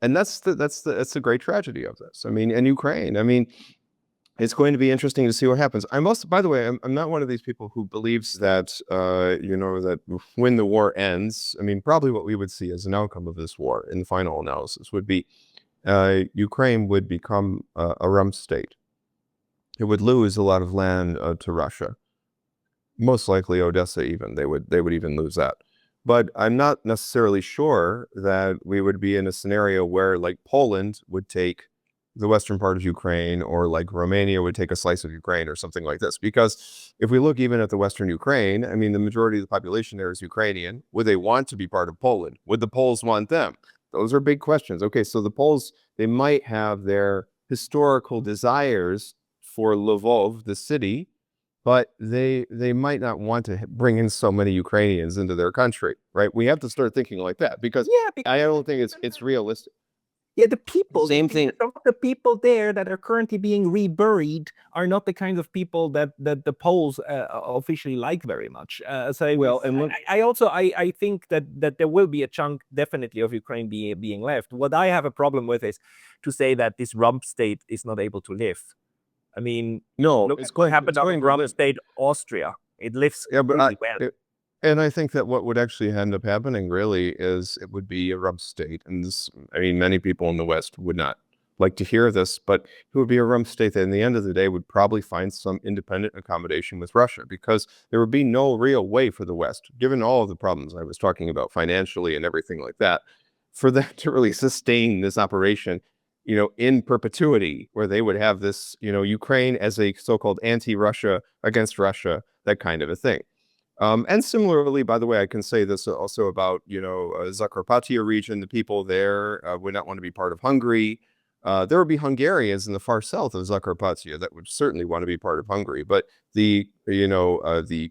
And that's the great tragedy of this. I mean, and Ukraine, I mean, it's going to be interesting to see what happens. By the way, I'm not one of these people who believes that, that when the war ends, I mean, probably what we would see as an outcome of this war in the final analysis would be Ukraine would become a rump state. It would lose a lot of land to Russia. Most likely Odessa even, they would even lose that. But I'm not necessarily sure that we would be in a scenario where like Poland would take the western part of Ukraine, or like Romania would take a slice of Ukraine or something like this. Because if we look even at the western Ukraine, I mean, the majority of the population there is Ukrainian. Would they want to be part of Poland? Would the Poles want them? Those are big questions. Okay, so the Poles, they might have their historical desires for Lvov, the city, but they might not want to bring in so many Ukrainians into their country, right? We have to start thinking like that, because I don't think it's realistic. Yeah, the people, Same thing. some of the people there that are currently being reburied are not the kinds of people that the Poles officially like very much. I think that there will be a chunk definitely of Ukraine being left. What I have a problem with is to say that this rump state is not able to live. I mean, No, look it's at what going happened on the to rump live. state Austria. It lives Yeah, but really well. and I think that what would actually end up happening really is it would be a rump state. And this, I mean, many people in the West would not like to hear this, but it would be a rump state that in the end of the day would probably find some independent accommodation with Russia, because there would be no real way for the West, given all of the problems I was talking about financially and everything like that, for them to really sustain this operation, in perpetuity, where they would have this, Ukraine as a so-called anti-Russia against Russia, that kind of a thing. And similarly, by the way, I can say this also about, Zakarpattia region. The people there would not want to be part of Hungary. There would be Hungarians in the far south of Zakarpattia that would certainly want to be part of Hungary. But the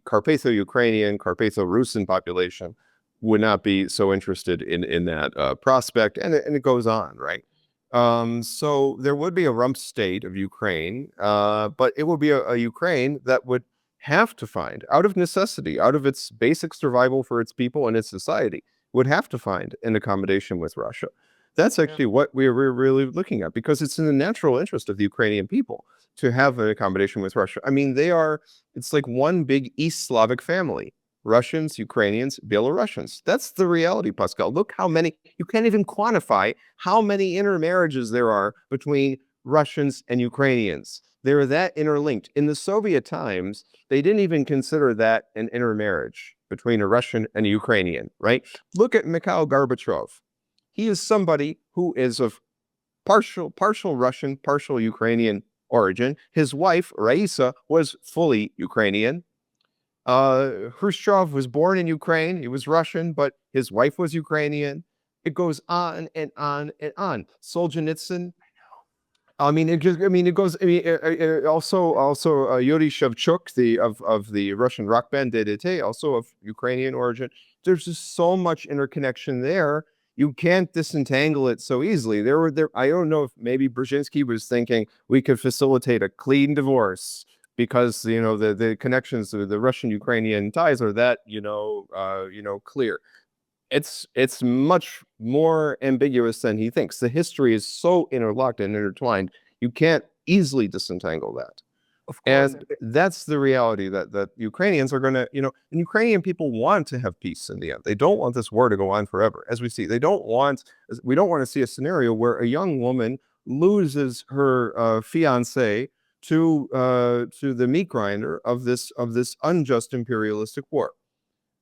Carpatho-Ukrainian, Carpatho-Rusin population would not be so interested in that prospect. And it goes on, right? So there would be a rump state of Ukraine, but it would be a Ukraine that would have to find, out of necessity, out of its basic survival for its people and its society, would have to find an accommodation with Russia. That's actually what we're really looking at, because it's in the natural interest of the Ukrainian people to have an accommodation with Russia. I mean, it's like one big East Slavic family. Russians, Ukrainians, Belarusians. That's the reality, Pascal. Look how many, you can't even quantify how many intermarriages there are between Russians and Ukrainians. They're that interlinked. In the Soviet times, they didn't even consider that an intermarriage between a Russian and a Ukrainian, right? Look at Mikhail Gorbachev. He is somebody who is of partial Russian, partial Ukrainian origin. His wife, Raisa, was fully Ukrainian. Khrushchev was born in Ukraine. He was Russian, but his wife was Ukrainian. It goes on and on and on. Solzhenitsyn. I mean, it goes. I mean, also Yuri Shevchuk, of the Russian rock band DDT, also of Ukrainian origin. There's just so much interconnection there. You can't disentangle it so easily. I don't know if maybe Brzezinski was thinking we could facilitate a clean divorce, because the connections to the Russian-Ukrainian ties are that clear. It's much more ambiguous than he thinks. The history is so interlocked and intertwined, you can't easily disentangle that. Of course. And that's the reality that Ukrainians are going to, and Ukrainian people want to have peace in the end. They don't want this war to go on forever. As we see, we don't want to see a scenario where a young woman loses her fiance to the meat grinder of this unjust imperialistic war.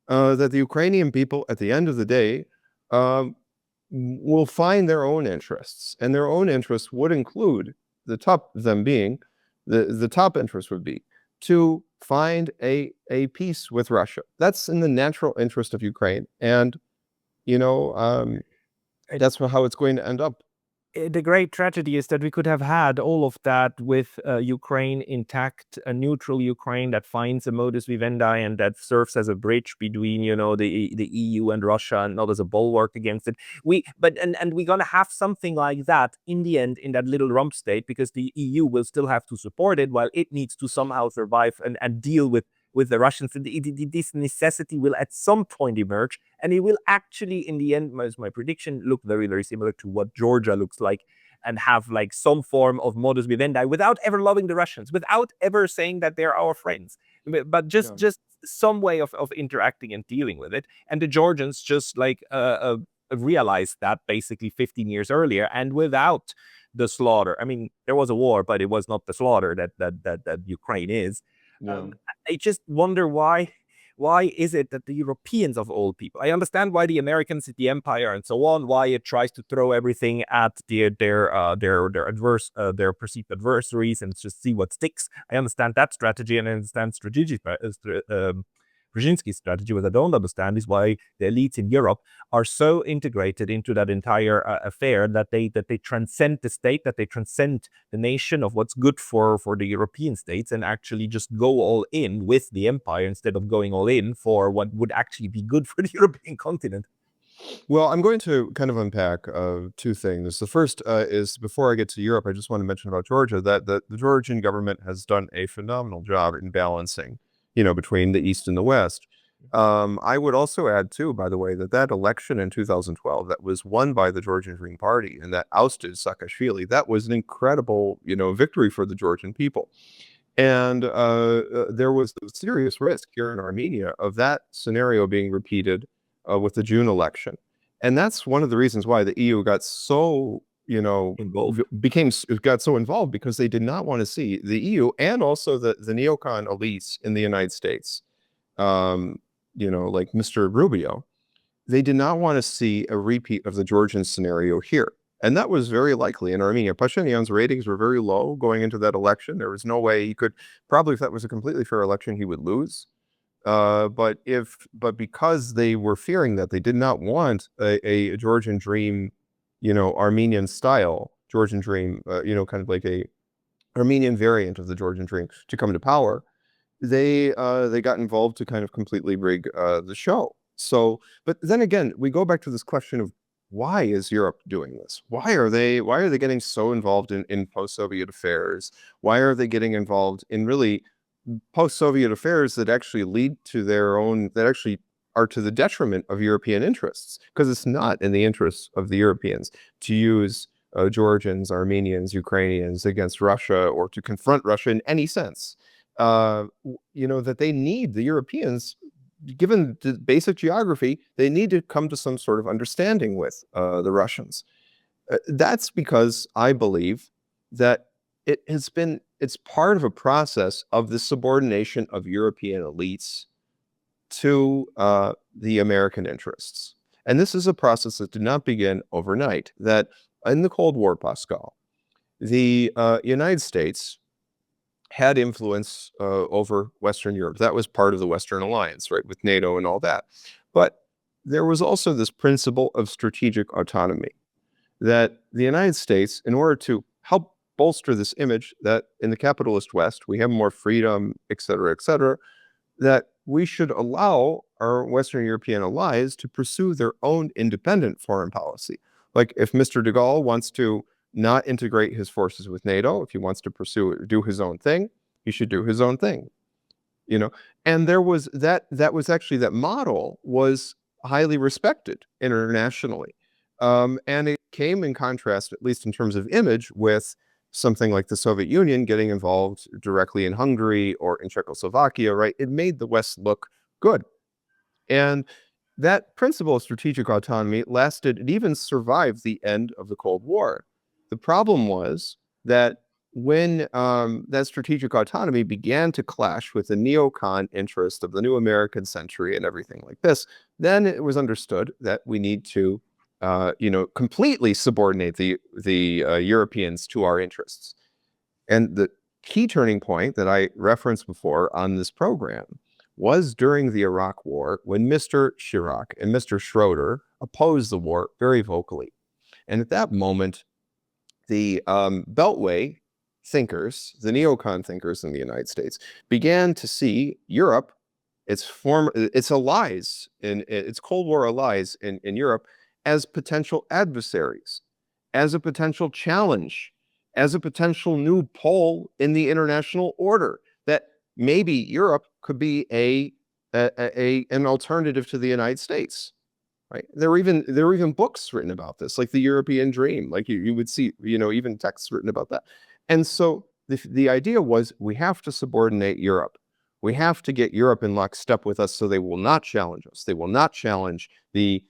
That the Ukrainian people, at the end of the day, will find their own interests, and their own interests would include the top interest would be to find a peace with Russia. That's in the natural interest of Ukraine, and that's how it's going to end up. The great tragedy is that we could have had all of that with Ukraine intact, a neutral Ukraine that finds a modus vivendi and that serves as a bridge between, the EU and Russia, and not as a bulwark against it. We're gonna have something like that in the end in that little rump state, because the EU will still have to support it while it needs to somehow survive and deal with the Russians. This necessity will at some point emerge, and it will actually, in the end, my prediction, look very, very similar to what Georgia looks like, and have like some form of modus vivendi without ever loving the Russians, without ever saying that they're our friends, but just some way of interacting and dealing with it. And the Georgians just realized that basically 15 years earlier, and without the slaughter. I mean, there was a war, but it was not the slaughter that Ukraine is. I just wonder why is it that the Europeans, of all people, I understand why the Americans, the empire and so on, why it tries to throw everything at their perceived adversaries and just see what sticks. I understand that strategy, and I understand Brzezinski's strategy. What I don't understand is why the elites in Europe are so integrated into that entire affair that they transcend the state, that they transcend the nation of what's good for the European states, and actually just go all in with the empire instead of going all in for what would actually be good for the European continent. Well, I'm going to kind of unpack two things. The first is, before I get to Europe, I just want to mention about Georgia that the Georgian government has done a phenomenal job in balancing, between the East and the West. I would also add too, by the way, that election in 2012 that was won by the Georgian Green Party and that ousted Saakashvili, that was an incredible, victory for the Georgian people. And there was a serious risk here in Armenia of that scenario being repeated with the June election. And that's one of the reasons why the EU got so, Involved. got so involved, because they did not want to see the EU and also the neocon elites in the United States, like Mr. Rubio. They did not want to see a repeat of the Georgian scenario here. And that was very likely in Armenia. Pashinyan's ratings were very low going into that election. There was no way he could, probably if that was a completely fair election, he would lose. But because they were fearing that, they did not want a Georgian dream, Armenian style Georgian dream, kind of like a Armenian variant of the Georgian dream to come to power. They got involved to kind of completely rig the show. So, but then again, we go back to this question of why is Europe doing this? Why are they getting so involved in post-Soviet affairs? Why are they getting involved in really post-Soviet affairs that actually lead to that actually are to the detriment of European interests? Because it's not in the interests of the Europeans to use Georgians, Armenians, Ukrainians against Russia or to confront Russia in any sense. That they need the Europeans, given the basic geography, they need to come to some sort of understanding with the Russians. That's because I believe that it's part of a process of the subordination of European elites to the American interests. And this is a process that did not begin overnight. That in the Cold War, Pascal, the United States had influence over Western Europe. That was part of the Western Alliance, right, with NATO and all that. But there was also this principle of strategic autonomy, that the United States, in order to help bolster this image that in the capitalist West, we have more freedom, et cetera, that we should allow our Western European allies to pursue their own independent foreign policy. Like if Mr. de Gaulle wants to not integrate his forces with NATO, if he wants to do his own thing, he should do his own thing. And there was that model was highly respected internationally. And it came in contrast, at least in terms of image, with something like the Soviet Union getting involved directly in Hungary or in Czechoslovakia, right? It made the West look good. And that principle of strategic autonomy lasted, it even survived the end of the Cold War. The problem was that when that strategic autonomy began to clash with the neocon interest of the new American century and everything like this, then it was understood that we need to completely subordinate the Europeans to our interests. And the key turning point that I referenced before on this program was during the Iraq War, when Mr. Chirac and Mr. Schroeder opposed the war very vocally. And at that moment, the Beltway thinkers, the neocon thinkers in the United States, began to see Europe, its allies, its Cold War allies in Europe, as potential adversaries, as a potential challenge, as a potential new pole in the international order, that maybe Europe could be an alternative to the United States. Right? There were even books written about this, like the European Dream. Like you would see, even texts written about that. And so the idea was, we have to subordinate Europe. We have to get Europe in lockstep with us, so they will not challenge us. They will not challenge the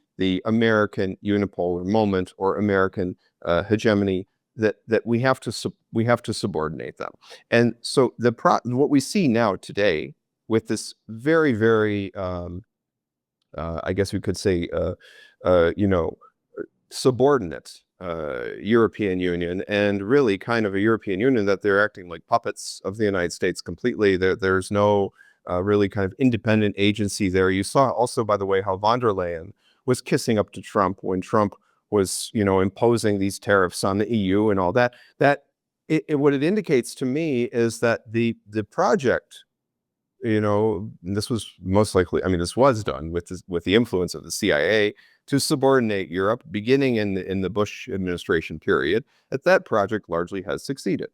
American unipolar moment or American hegemony. That we have to subordinate them. And so what we see now today with this very, very I guess we could say, subordinate European Union, and really kind of a European Union that they're acting like puppets of the United States completely. There's no really kind of independent agency there. You saw also, by the way, how von der Leyen was kissing up to Trump when Trump was, imposing these tariffs on the EU and all that. What it indicates to me is that the project, this was most likely, this was done with the influence of the CIA to subordinate Europe, beginning in the Bush administration period, that project largely has succeeded.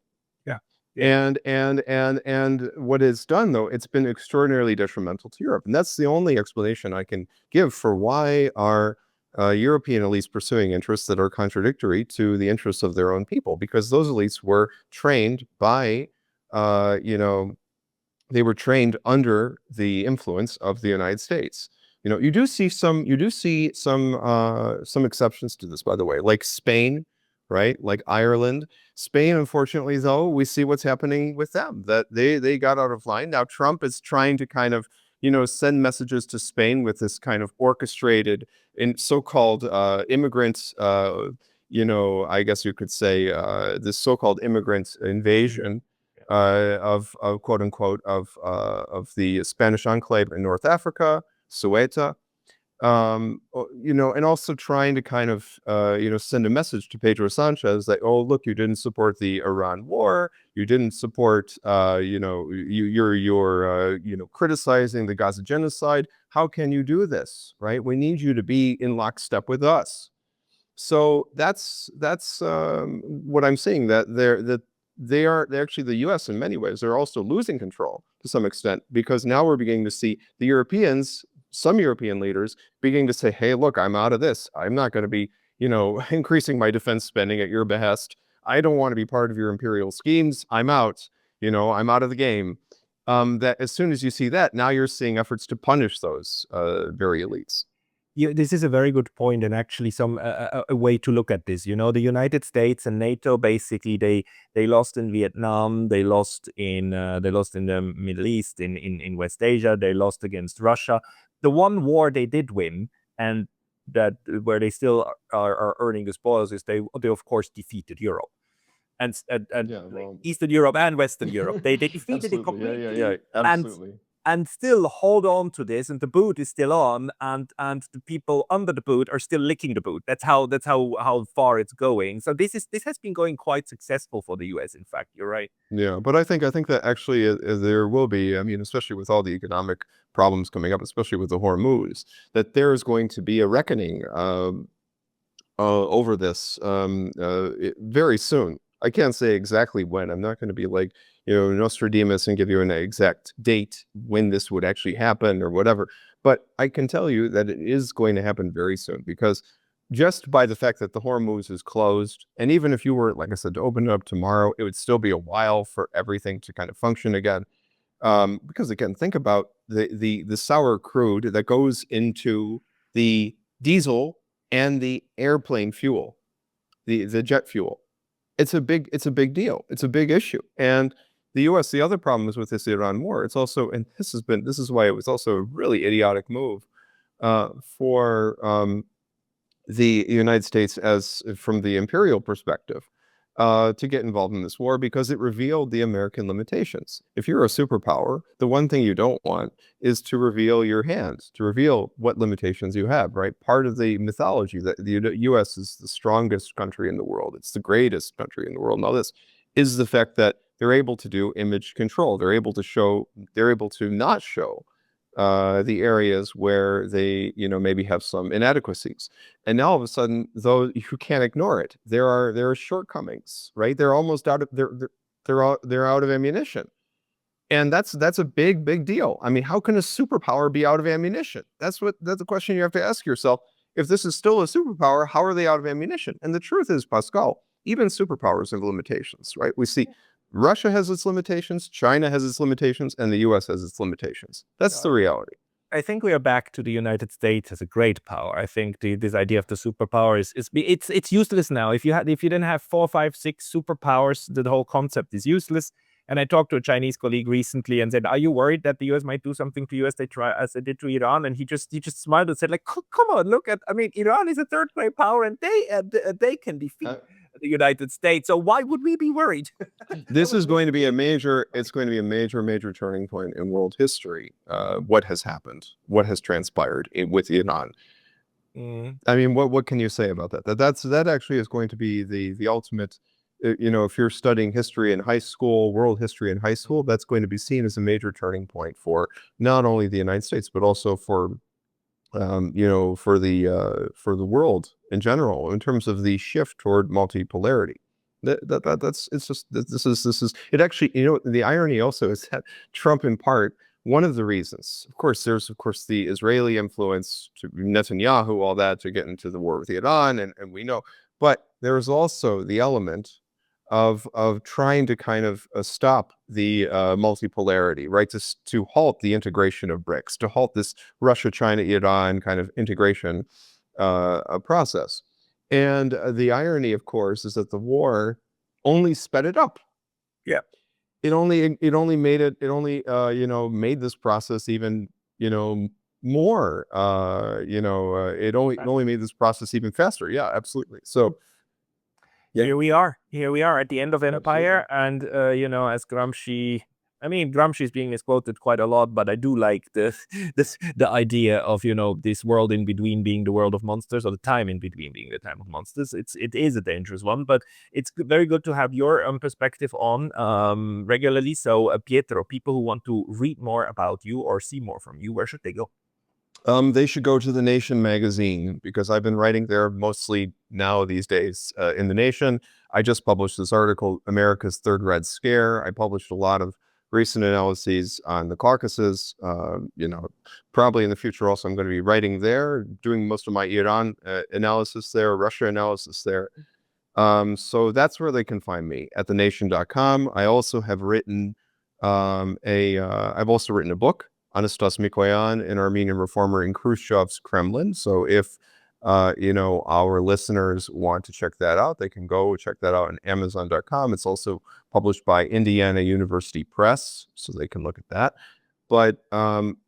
Yeah. Yeah. And what it's done, though, it's been extraordinarily detrimental to Europe. And that's the only explanation I can give for why are European elites pursuing interests that are contradictory to the interests of their own people, because those elites were trained by, you know, they were trained under the influence of the United States. You know, you do see some exceptions to this, by the way, like Spain, right? Like Ireland. Spain, unfortunately, though, we see what's happening with them, that they got out of line. Now Trump is trying to kind of, you know, send messages to Spain with this kind of orchestrated in so-called immigrant, you know, I guess you could say this so-called immigrant invasion of quote unquote of the Spanish enclave in North Africa, Ceuta, you know, and also trying to kind of you know, send a message to Pedro Sanchez that, oh, look, you didn't support the Iran war, you didn't support you know, you're you know, criticizing the Gaza genocide. How can you do this, right? We need you to be in lockstep with us. So that's what I'm saying, that they're actually, the U.S. in many ways, they're also losing control to some extent, because now we're beginning to see the Europeans, some European leaders, beginning to say, hey, look, I'm out of this. I'm not going to be, you know, increasing my defense spending at your behest. I don't want to be part of your imperial schemes. I'm out. You know, I'm out of the game. That as soon as you see that, now you're seeing efforts to punish those very elites. Yeah, this is a very good point, and actually some a way to look at this. You know, the United States and NATO basically they lost in Vietnam, they lost in the Middle East, in West Asia, they lost against Russia. The one war they did win, and that where they still are earning the spoils, is they of course defeated Europe, and Yeah, like well, Eastern Europe and Western Europe. They defeated it absolutely. Yeah, completely, and absolutely. still hold on to this, and the boot is still on, and the people under the boot are still licking the boot. That's how far it's going. So this has been going quite successful for the US. In fact, you're right. Yeah, but I think that actually there will be, I mean, especially with all the economic problems coming up, especially with the Hormuz, that there is going to be a reckoning over this very soon. I can't say exactly when. I'm not going to be like, you know, Nostradamus and give you an exact date when this would actually happen or whatever. But I can tell you that it is going to happen very soon, because just by the fact that the Hormuz is closed, and even if you were, like I said, to open it up tomorrow, it would still be a while for everything to kind of function again. Because again, think about the sour crude that goes into the diesel and the airplane fuel, the jet fuel. It's a big deal. It's a big issue. And the U.S. The other problem is with this Iran war. It's also, and this is why it was also a really idiotic move for the United States, as from the imperial perspective, to get involved in this war, because it revealed the American limitations. If you're a superpower, the one thing you don't want is to reveal your hands, to reveal what limitations you have, right? Part of the mythology that the US is the strongest country in the world, it's the greatest country in the world, and all this, is the fact that they're able to do image control. They're able to show, they're able to not show the areas where they, you know, maybe have some inadequacies. And now all of a sudden, though, you can't ignore it. There are shortcomings, right? They're almost out of they're out of ammunition. And that's a big deal. I mean, how can a superpower be out of ammunition? That's the question you have to ask yourself. If this is still a superpower, how are they out of ammunition? And the truth is, Pascal, even superpowers have limitations, right? We see Russia has its limitations, China has its limitations, and the US has its limitations. That's the reality. I think we are back to the United States as a great power. I think this idea of the superpower it's useless now. If you didn't have 4, 5, 6 superpowers, the whole concept is useless. And I talked to a Chinese colleague recently and said, "Are you worried that the US might do something to you as they did to Iran?" And he just smiled and said, "Like, come on, look at. I mean, Iran is a third-rate power, and they can defeat the United States. So why would we be worried?" This is going to be a major, it's going to be a major turning point in world history. What has happened, what has transpired with Iran. I mean, what can you say about that? That actually is going to be the ultimate, you know, if you're studying history in high school, world history in high school, that's going to be seen as a major turning point for not only the United States, but also for, you know, for the world in general, in terms of the shift toward multipolarity. That's it's just this is it actually, the irony also is that Trump, in part, one of the reasons, of course, there's of course the Israeli influence to Netanyahu, all that, to get into the war with Iran, and we know, but there's also the element of trying to kind of stop the multipolarity, right? To halt the integration of BRICS, to halt this Russia, China, Iran kind of integration process. And the irony, of course, is that the war only sped it up. Yeah. It only made it made this process even more it only made this process even faster. Yeah, absolutely. So yeah, Here we are at the end of empire. And as Gramsci, I mean, Gramsci is being misquoted quite a lot, but I do like the idea of this world in between being the world of monsters, or the time in between being the time of monsters. It is a dangerous one, but it's very good to have your perspective on regularly. So Pietro, people who want to read more about you or see more from you, where should they go? They should go to The Nation magazine, because I've been writing there mostly now these days in The Nation. I just published this article, America's Third Red Scare. I published a lot of recent analyses on the Caucasus. Probably in the future also I'm going to be writing there, doing most of my Iran analysis there, Russia analysis there. So that's where they can find me, at thenation.com. I also have written I've also written a book, Anastas Mikoyan, an Armenian reformer in Khrushchev's Kremlin. So if our listeners want to check that out, they can go check that out on Amazon.com. It's also published by Indiana University Press, so they can look at that. But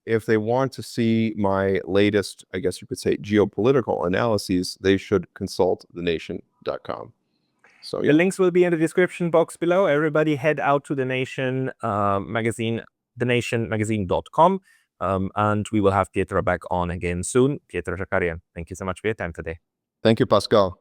if they want to see my latest, I guess you could say, geopolitical analyses, they should consult thenation.com. So The links will be in the description box below. Everybody head out to The Nation magazine, thenationmagazine.com. And we will have Pietro back on again soon. Pietro Shakarian, thank you so much for your time today. Thank you, Pascal.